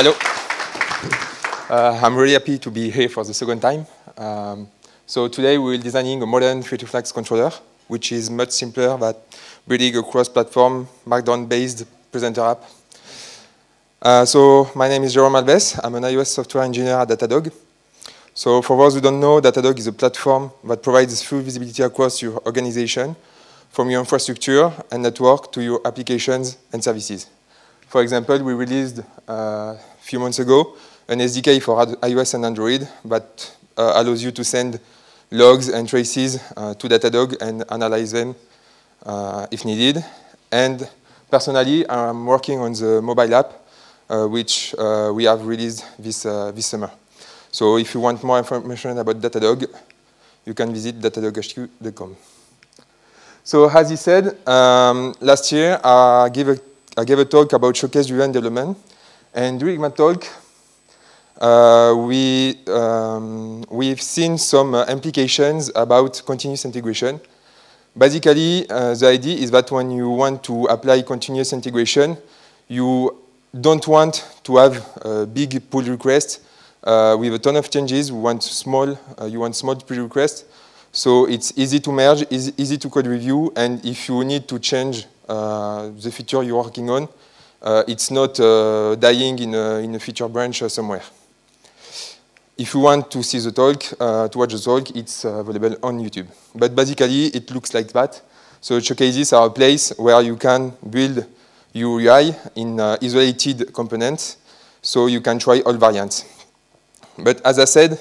Hello. I'm really happy to be here for the second time. So today we're designing a modern FeatureFlags controller, which is much simpler than building a cross-platform Markdown-based presenter app. So my name is Jérôme Alves. I'm an iOS software engineer at Datadog. So for those who don't know, Datadog is a platform that provides full visibility across your organization, from your infrastructure and network to your applications and services. For example, we released a few months ago an SDK for iOS and Android that allows you to send logs and traces to Datadog and analyze them if needed. And personally, I'm working on the mobile app, which we have released this summer. So if you want more information about Datadog, you can visit datadoghq.com. So as he said, last year I gave a talk about showcase-driven development. And during my talk, we've seen some implications about continuous integration. Basically, the idea is that when you want to apply continuous integration, you don't want to have a big pull request with a ton of changes. You want small pull requests. So it's easy to merge, easy to code review, and if you need to change the feature you're working on, it's not dying in a feature branch somewhere. If you want to see the talk, to watch the talk, it's available on YouTube. But basically, it looks like that. So showcases are a place where you can build your UI in isolated components, so you can try all variants. But as I said,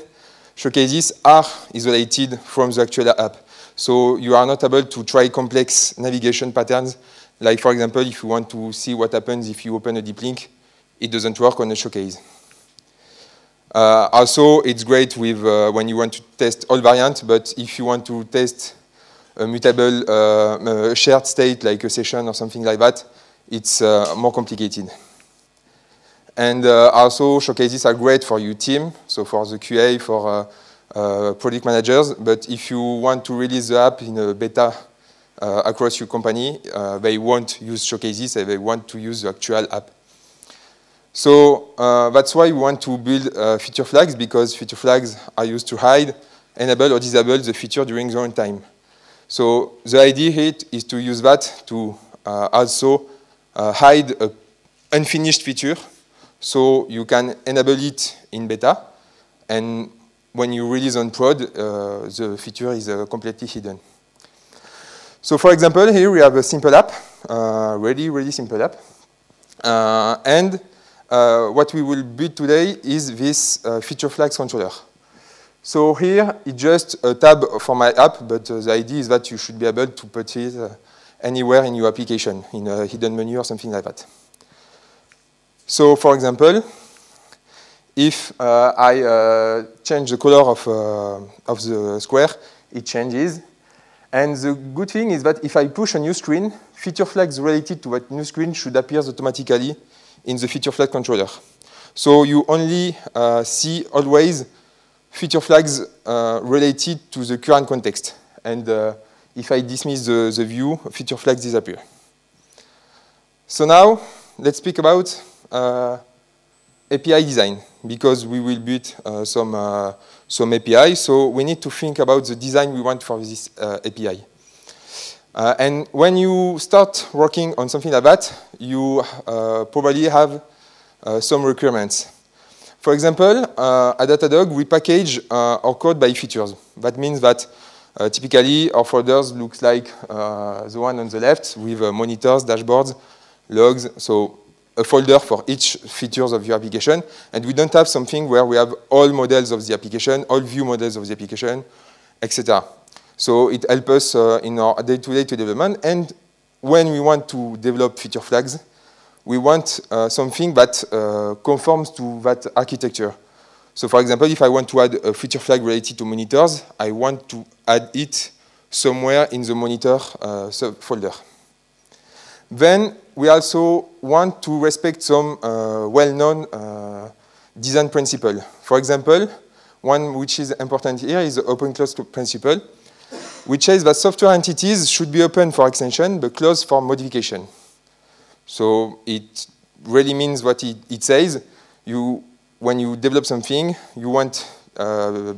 showcases are isolated from the actual app. So you are not able to try complex navigation patterns. Like, for example, if you want to see what happens if you open a deep link, it doesn't work on a showcase. Also, it's great with when you want to test all variants, but if you want to test a mutable shared state, like a session or something like that, it's more complicated. And also, showcases are great for your team, so for the QA, for product managers. But if you want to release the app in a beta across your company, they won't use showcases, and they want to use the actual app. So that's why we want to build feature flags, because feature flags are used to hide, enable, or disable the feature during the runtime. So the idea here is to use that to also hide an unfinished feature, so you can enable it in beta, and when you release on prod, the feature is completely hidden. So for example, here we have a simple app, really simple app. And what we will build today is this feature flags controller. So here, it's just a tab for my app, but the idea is that you should be able to put it anywhere in your application, in a hidden menu or something like that. So for example, if I change the color of the square, it changes. And the good thing is that if I push a new screen, feature flags related to that new screen should appear automatically in the feature flag controller. So you only see always feature flags related to the current context. And if I dismiss the view, feature flags disappear. So now, let's speak about API design, because we will build some API. So we need to think about the design we want for this API. And when you start working on something like that, you probably have some requirements. For example, at Datadog, we package our code by features. That means that typically our folders look like the one on the left, with monitors, dashboards, logs, so a folder for each features of your application. And we don't have something where we have all models of the application, all view models of the application, etc. So it helps us in our day-to-day development. And when we want to develop feature flags, we want something that conforms to that architecture. So for example, if I want to add a feature flag related to monitors, I want to add it somewhere in the monitor subfolder. Then we also want to respect some well-known design principle. For example, one which is important here is the open close principle, which says that software entities should be open for extension but closed for modification. So it really means what it says. when you develop something, you want to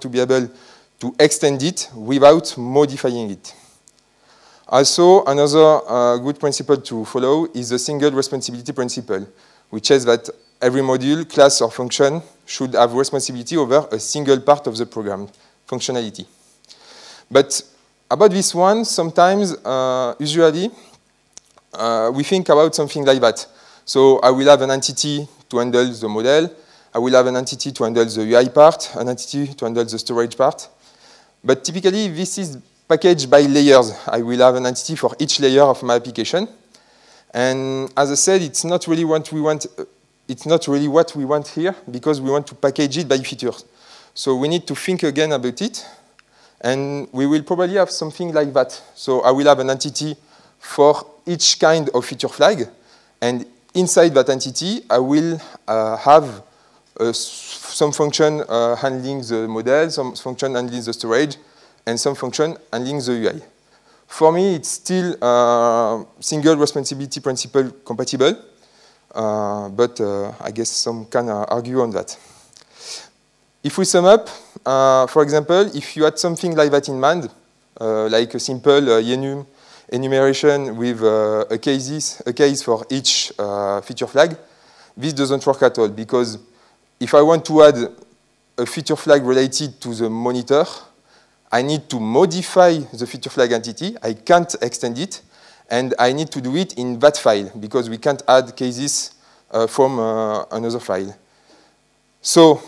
be able to extend it without modifying it. Also, another good principle to follow is the single responsibility principle, which says that every module, class, or function should have responsibility over a single part of the program functionality. But about this one, sometimes, usually, we think about something like that. So I will have an entity to handle the model. I will have an entity to handle the UI part, an entity to handle the storage part. But typically, this is packaged by layers. I will have an entity for each layer of my application. And as I said, it's not really what we want. It's not really what we want here, because we want to package it by features. So we need to think again about it. And we will probably have something like that. So I will have an entity for each kind of feature flag. And inside that entity, I will have some function handling the model, some function handling the storage, and some function handling the UI. For me, it's still single responsibility principle compatible, but I guess some can argue on that. If we sum up, for example, if you had something like that in mind, like a simple enum enumeration with a case for each feature flag, this doesn't work at all, because if I want to add a feature flag related to the monitor, I need to modify the feature flag entity. I can't extend it, and I need to do it in that file, because we can't add cases from another file. So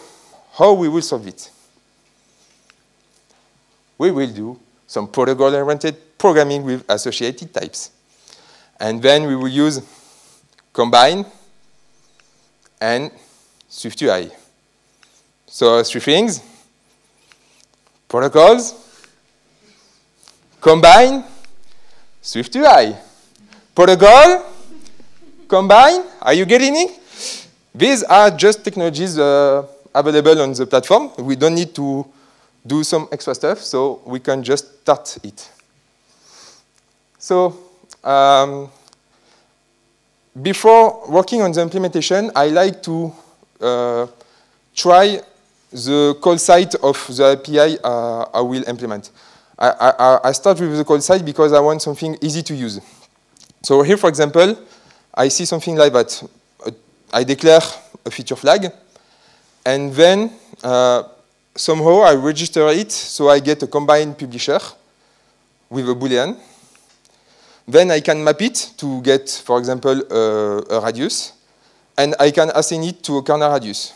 how we will solve it? We will do some protocol-oriented programming with associated types. And then we will use combine and SwiftUI. So 3 things: protocols, combine, SwiftUI. Protocol, combine, are you getting it? These are just technologies available on the platform. We don't need to do some extra stuff, so we can just start it. So before working on the implementation, I like to try the call site of the API I will implement. I start with the call site because I want something easy to use. So here, for example, I see something like that. I declare a feature flag, and then somehow I register it, so I get a combined publisher with a Boolean. Then I can map it to get, for example, a radius, and I can assign it to a kernel radius.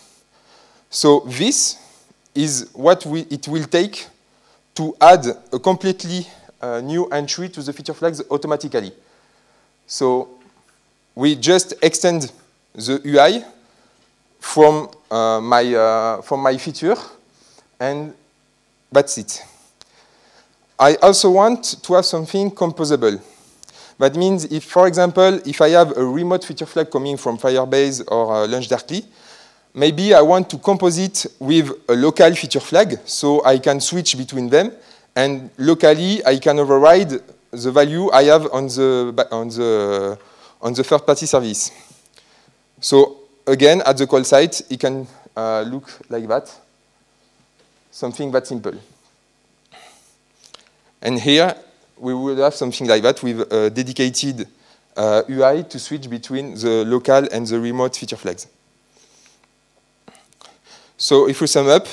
So this is what it will take to add a completely new entry to the feature flags automatically. So we just extend the UI from my feature, and that's it. I also want to have something composable. That means if, for example, if I have a remote feature flag coming from Firebase or LaunchDarkly, maybe I want to compose it with a local feature flag, so I can switch between them, and locally I can override the value I have on the third-party service. So again, at the call site, it can look like that, something that simple. And here, we will have something like that with a dedicated UI to switch between the local and the remote feature flags. So if we sum up,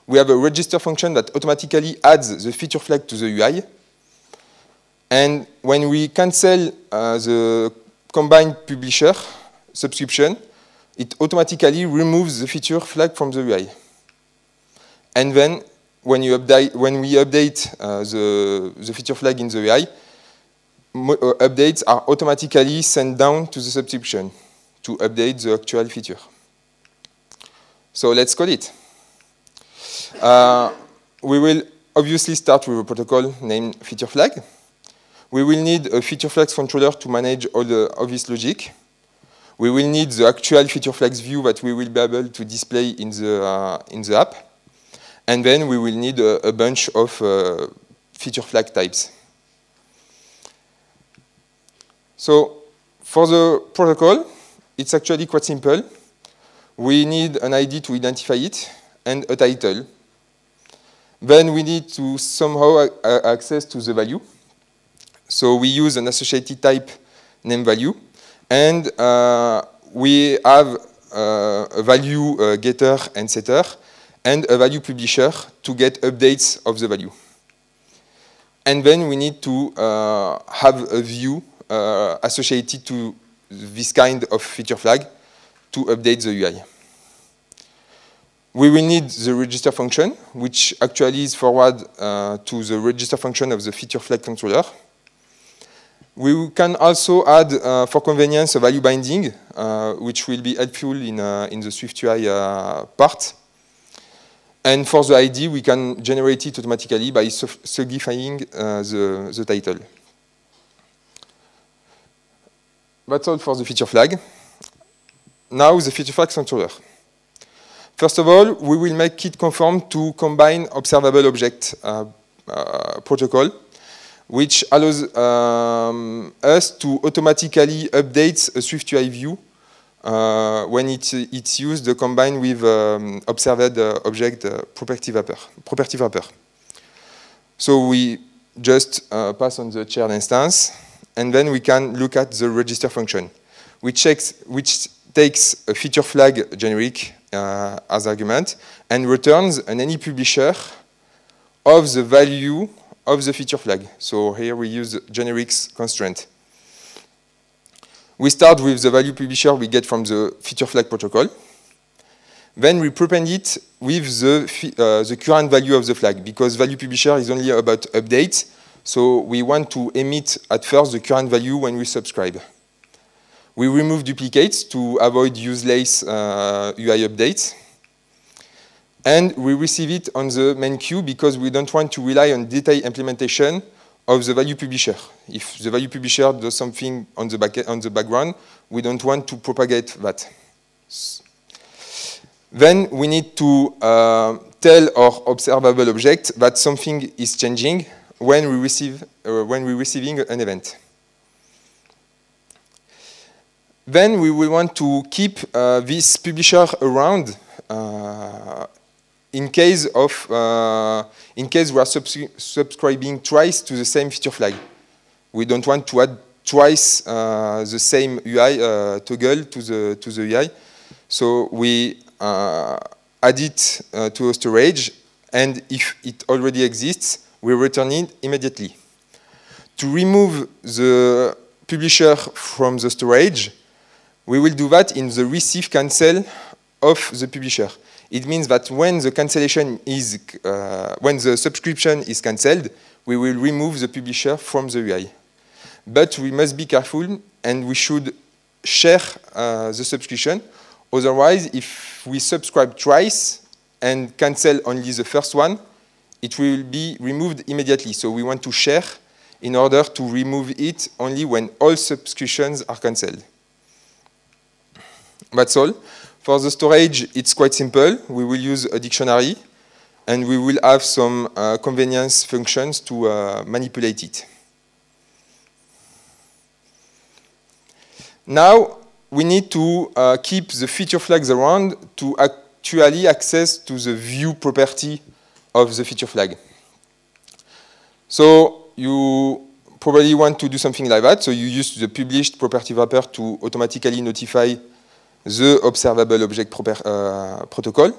we have a register function that automatically adds the feature flag to the UI. And when we cancel the combined publisher subscription, it automatically removes the feature flag from the UI. And then when we update the feature flag in the UI, updates are automatically sent down to the subscription to update the actual feature. So let's code it. We will obviously start with a protocol named feature flag. We will need a feature flags controller to manage all this logic. We will need the actual feature flags view that we will be able to display in the app. And then we will need a bunch of feature flag types. So for the protocol, it's actually quite simple. we need an ID to identify it and a title. Then we need to somehow access to the value. So we use an associated type name value, and we have a value getter and setter, and a value publisher to get updates of the value. And then we need to have a view associated to this kind of feature flag to update the UI. We will need the register function, which actually is forward to the register function of the feature flag controller. We can also add, for convenience, a value binding, which will be helpful in the SwiftUI part. And for the ID, we can generate it automatically by specifying the title. That's all for the feature flag. Now the feature flag controller. First of all, we will make it conform to combine observable object protocol, which allows us to automatically update a SwiftUI view when it's used combined with observed object property wrapper. So we just pass on the shared instance, and then we can look at the register function, which takes a feature flag generic as argument and returns an any publisher of the value of the feature flag. So here we use generics constraint. We start with the value publisher we get from the feature flag protocol. Then we prepend it with the current value of the flag, because value publisher is only about updates. So we want to emit at first the current value when we subscribe. We remove duplicates to avoid useless UI updates. And we receive it on the main queue because we don't want to rely on detailed implementation of the value publisher. If the value publisher does something on the background, we don't want to propagate that. Then we need to tell our observable object that something is changing when we're receiving an event. Then we will want to keep this publisher around in case we are subscribing twice to the same feature flag. We don't want to add twice the same UI toggle to the UI. So we add it to a storage, and if it already exists, we return it immediately. To remove the publisher from the storage, we will do that in the receive cancel of the publisher. It means that when the cancellation is, when the subscription is cancelled, we will remove the publisher from the UI. But we must be careful, and we should share the subscription. Otherwise, if we subscribe twice and cancel only the first one, it will be removed immediately. So we want to share in order to remove it only when all subscriptions are cancelled. That's all. For the storage, it's quite simple. We will use a dictionary, and we will have some convenience functions to manipulate it. Now, we need to keep the feature flags around to actually access to the view property of the feature flag. So you probably want to do something like that. So you use the published property wrapper to automatically notify the observable object protocol.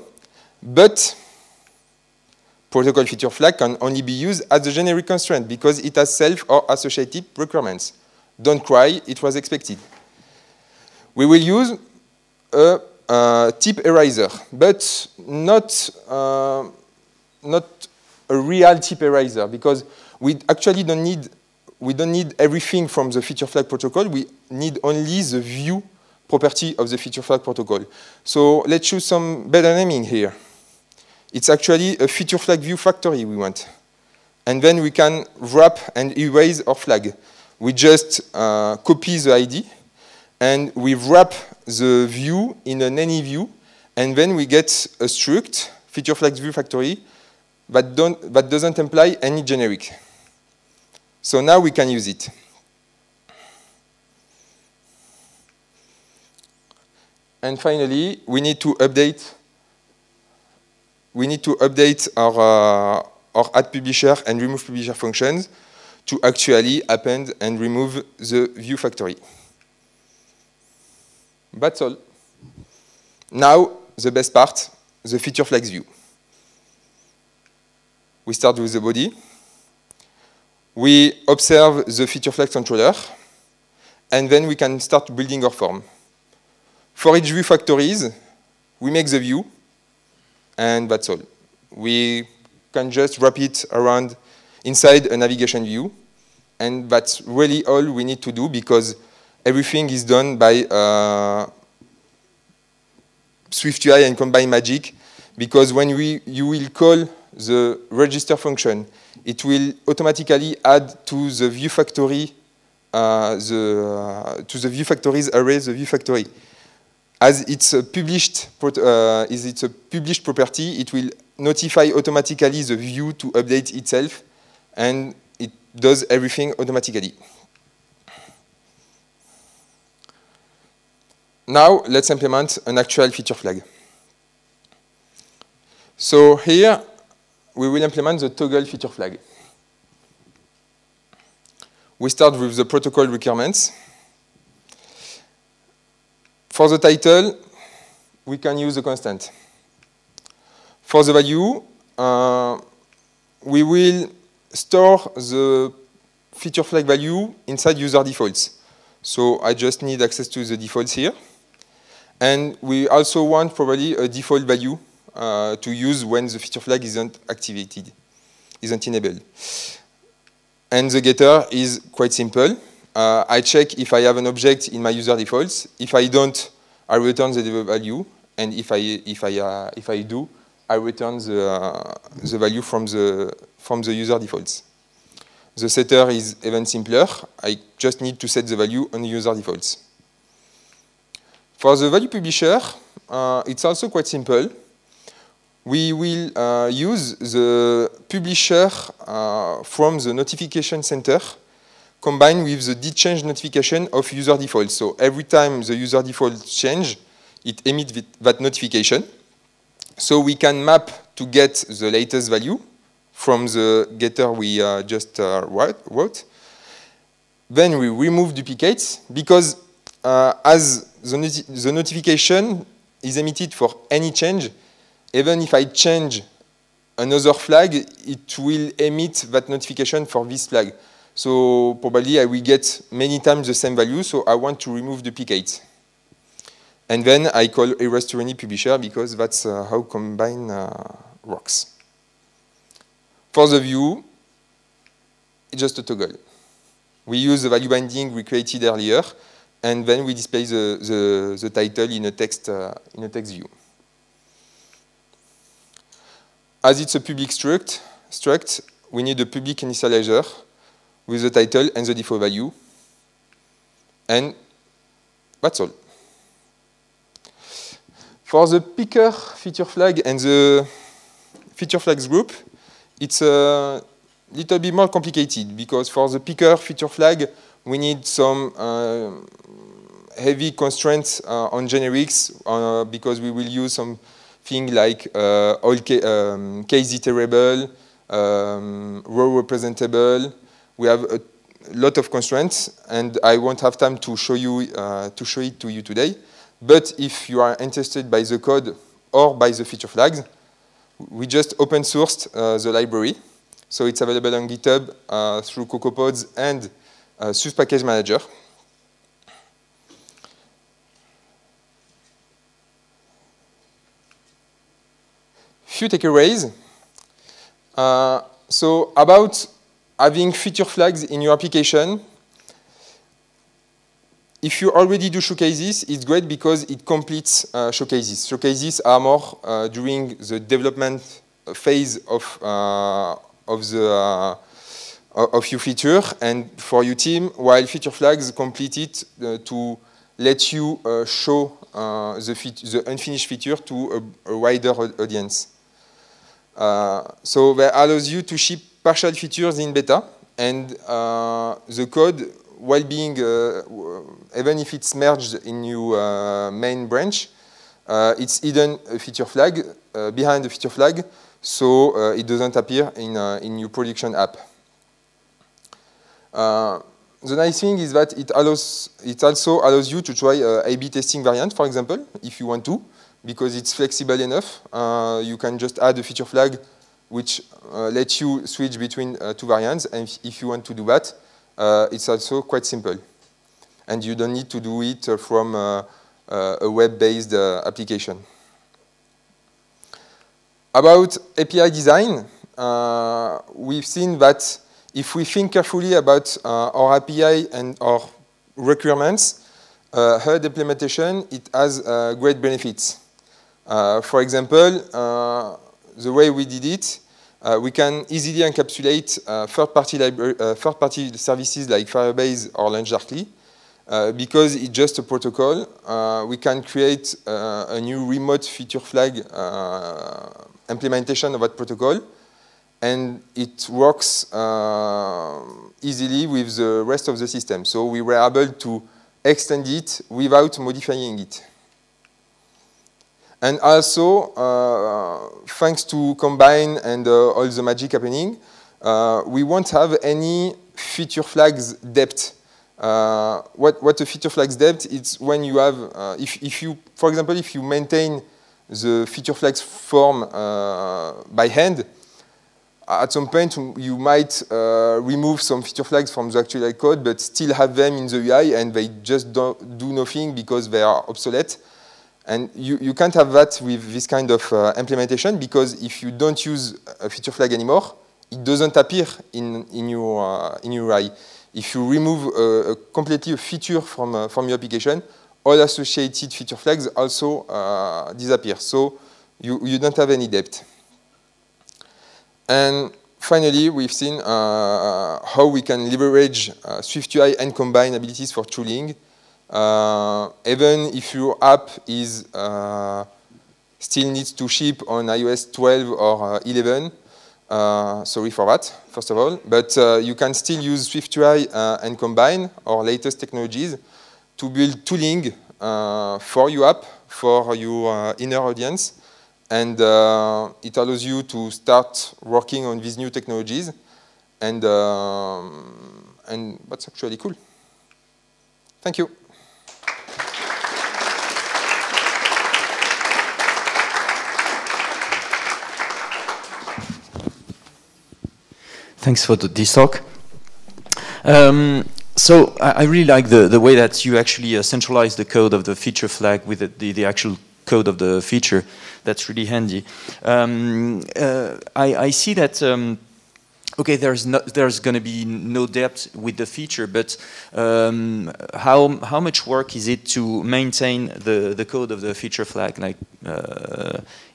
But protocol feature flag can only be used as a generic constraint because it has self or associated requirements. Don't cry, it was expected. We will use a type eraser, but not a real type eraser, because we actually don't need everything from the feature flag protocol. We need only the view property of the feature flag protocol. So let's choose some better naming here. It's actually a feature flag view factory we want. And then we can wrap and erase our flag. We just copy the ID, and we wrap the view in an any view, and then we get a struct, feature flags view factory, that doesn't imply any generic. So now we can use it. And finally, we need to update our add publisher and remove publisher functions to actually append and remove the view factory. That's all. Now, the best part, the feature flags view. We start with the body. We observe the feature flags controller, and then we can start building our form. For each view factories, we make the view, and that's all. We can just wrap it around inside a navigation view, and that's really all we need to do because everything is done by SwiftUI and Combine Magic, because when you will call the register function, it will automatically add to the view factory to the view factories array the view factory. As it's a published property, it will notify automatically the view to update itself, and it does everything automatically. Now, let's implement an actual feature flag. So here, we will implement the toggle feature flag. We start with the protocol requirements. For the title, we can use a constant. For the value, we will store the feature flag value inside user defaults. So I just need access to the defaults here. And we also want probably a default value to use when the feature flag isn't activated, isn't enabled. And the getter is quite simple. I check if I have an object in my user defaults. If I don't, I return the value. And if I do, I return the value from the user defaults. The setter is even simpler. I just need to set the value on the user defaults. For the value publisher, it's also quite simple. We will use the publisher from the notification center combined with the did change notification of user default. So every time the user default change, it emits that notification. So we can map to get the latest value from the getter we just wrote. Then we remove duplicates because as the notification is emitted for any change, even if I change another flag, it will emit that notification for this flag. So probably I will get many times the same value, so I want to remove duplicates. And then I call erase to any publisher because that's how Combine works. For the view, it's just a toggle. We use the value binding we created earlier, and then we display the title in a text view. As it's a public struct, we need a public initializer with the title and the default value. And that's all. For the picker feature flag and the feature flags group, it's a little bit more complicated because for the picker feature flag, we need some heavy constraints on generics because we will use something like all case iterable, row representable. We have a lot of constraints, and I won't have time to show it to you today. But if you are interested by the code or by the feature flags, we just open sourced the library. So it's available on GitHub through CocoaPods and Swift Package Manager. Few takeaways. So about having feature flags in your application, if you already do showcases, it's great because it completes showcases. Showcases are more during the development phase of your feature and for your team, while feature flags complete it to let you show the unfinished feature to a wider audience. So that allows you to ship partial features in beta, and the code while being, even if it's merged in your main branch, it's hidden a feature flag behind the feature flag, so it doesn't appear in your production app. The nice thing is that it also allows you to try A/B testing variant, for example, if you want to, because it's flexible enough. You can just add a feature flag which lets you switch between two variants, and if you want to do that, it's also quite simple. And you don't need to do it from a web-based application. About API design, we've seen that if we think carefully about our API and our requirements, HUD implementation, it has great benefits. For example, the way we did it, we can easily encapsulate third-party services like Firebase or LaunchDarkly. Because it's just a protocol, we can create a new remote feature flag implementation of that protocol, and it works easily with the rest of the system. So we were able to extend it without modifying it. And also, thanks to Combine and all the magic happening, we won't have any feature flags depth. What a feature flags depth, it's when you have, if you, for example, if you maintain the feature flags form by hand, at some point you might remove some feature flags from the actual code, but still have them in the UI, and they just don't do nothing because they are obsolete. And you can't have that with this kind of implementation, because if you don't use a feature flag anymore, it doesn't appear in your UI. If you remove completely a feature from your application, all associated feature flags also disappear. So you don't have any depth. And finally, we've seen how we can leverage SwiftUI and Combine abilities for tooling. Even if your app is still needs to ship on iOS 12 or 11, sorry for that, first of all. But you can still use SwiftUI and Combine, or latest technologies, to build tooling for your app, for your inner audience. And it allows you to start working on these new technologies. And that's actually cool. Thank you. Thanks for this talk. So I really like the way that you actually centralize the code of the feature flag with the actual code of the feature. That's really handy. I see that, okay, there's going to be no depth with the feature, but how much work is it to maintain the code of the feature flag? Like,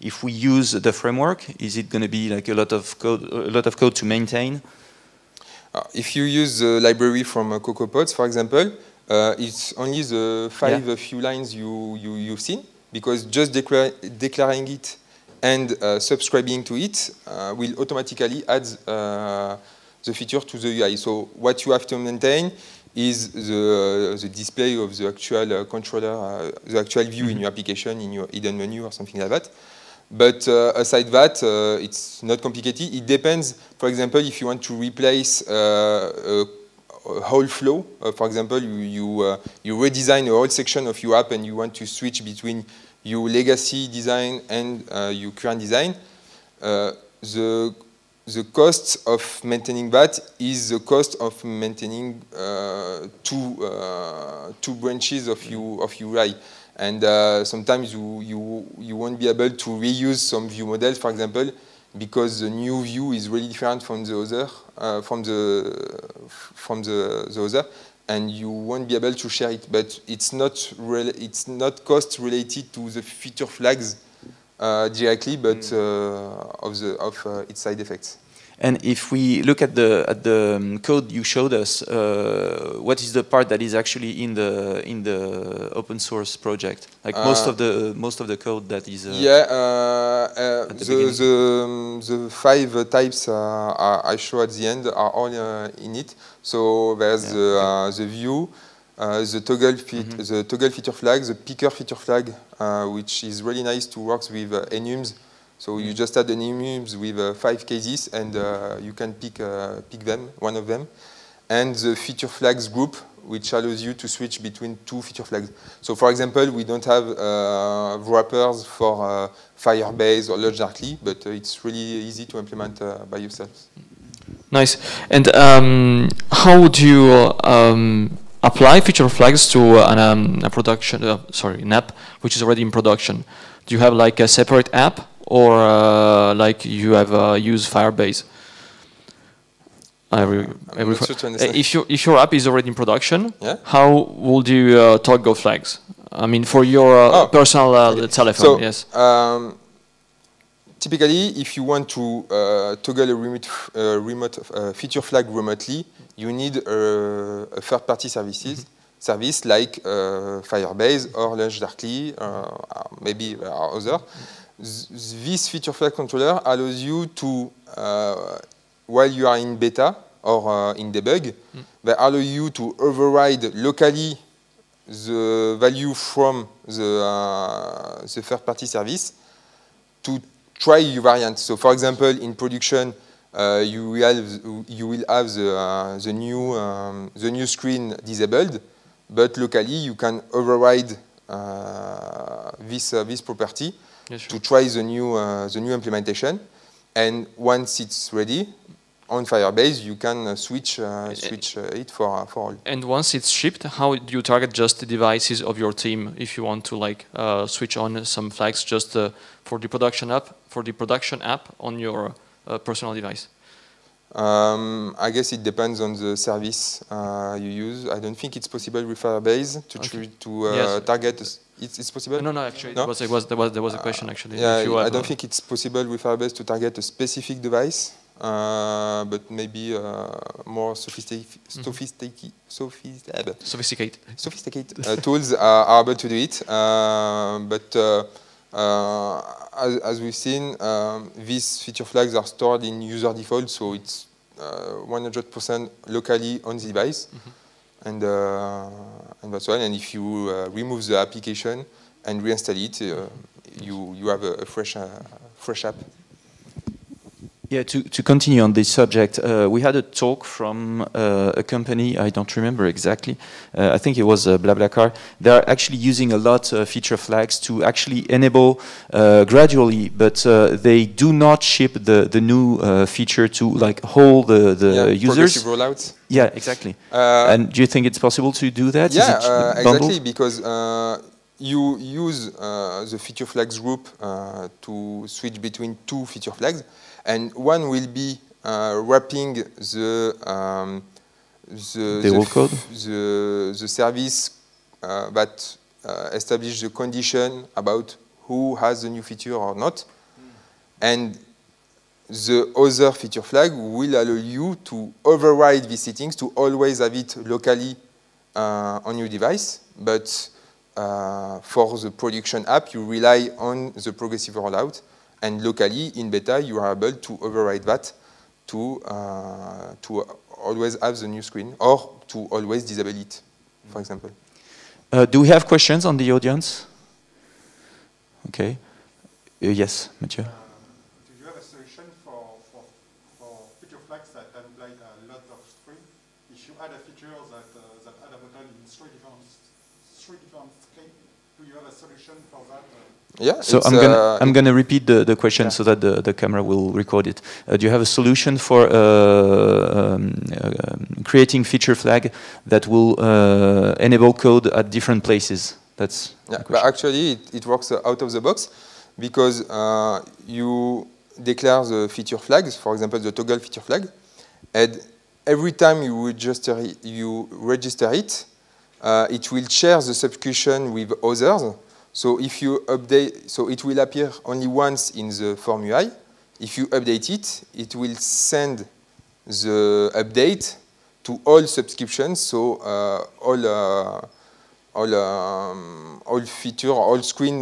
if we use the framework, is it going to be like a lot of code to maintain? If you use the library from CocoaPods, for example, it's only the few lines you've seen, because just declaring it and subscribing to it will automatically add the feature to the UI. So what you have to maintain is the display of the actual controller, the actual view in your application, in your hidden menu or something like that. But aside that, it's not complicated. It depends. For example, if you want to replace a whole flow, for example, you redesign a whole section of your app and you want to switch between your legacy design and your current design, the cost of maintaining that is the cost of maintaining two branches of your UI. And sometimes you won't be able to reuse some view models, for example, because the new view is really different from the other, other, and you won't be able to share it. But it's not cost related to the feature flags directly, but of its side effects. And if we look at the code you showed us, what is the part that is actually in the open source project? Like most of the code that is. The 5 types I show at the end are all in it. So there's the view, the toggle feature flag, the picker feature flag, which is really nice to work with enums. So you just add an enums with 5 cases, and you can pick them, one of them. And the feature flags group, which allows you to switch between 2 feature flags. So for example, we don't have wrappers for Firebase or LaunchDarkly, but it's really easy to implement by yourself. Nice. And how would you apply feature flags to a production, an app which is already in production? Do you have like a separate app, or like you have use Firebase? If your app is already in production, how would you toggle flags? I mean, for your personal telephone, yes. Typically, if you want to toggle a remote feature flag remotely, you need a third-party service like Firebase or LaunchDarkly, maybe other. This feature flag controller allows you to, while you are in beta or in debug, they allow you to override locally the value from the third-party service to try your variant. So, for example, in production, you will have the new screen disabled, but locally you can override this property to try the new implementation. And once it's ready on Firebase, you can switch it for all. And once it's shipped, how do you target just the devices of your team if you want to like switch on some flags just for the production app on your personal device? I guess it depends on the service you use. I don't think it's possible with Firebase to target. It's possible? No, actually, no? There was a question actually. Yeah, I don't think it's possible with Firebase to target a specific device, but maybe more sophisticated tools are able to do it. But as we've seen, these feature flags are stored in user default, so it's 100% locally on the device. And that's all. And if you remove the application and reinstall it, you have a fresh app. Yeah, to continue on this subject, we had a talk from a company, I don't remember exactly, I think it was BlaBlaCar. They're actually using a lot of feature flags to actually enable gradually, but they do not ship the new feature to like all the users. Progressive rollouts. Yeah, exactly. And do you think it's possible to do that? Yeah, exactly, because you use the feature flags group to switch between 2 feature flags. And one will be wrapping the service that establishes the condition about who has the new feature or not. And the other feature flag will allow you to override these settings to always have it locally on your device. But for the production app, you rely on the progressive rollout. And locally, in beta, you are able to override that to always have the new screen or to always disable it, for example. Do we have questions on the audience? Okay. Yes, Mathieu. Do you have a solution for feature flags that imply a lot of string? If you add a feature that add a button in 3 different screens, do you have a solution for that? Yeah, so I'm gonna repeat the question so that the camera will record it. Do you have a solution for creating feature flag that will enable code at different places? That's but actually it works out of the box because you declare the feature flags, for example the toggle feature flag, and every time you register it, it will share the substitution with others. So if you update, so it will appear only once in the form UI. if you update it, it will send the update to all subscriptions, so all feature, all screen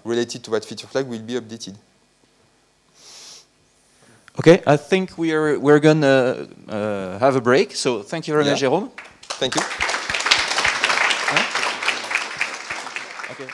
related to that feature flag will be updated. Okay, I think we're gonna have a break. So thank you very much, Jérôme. Thank you. Okay.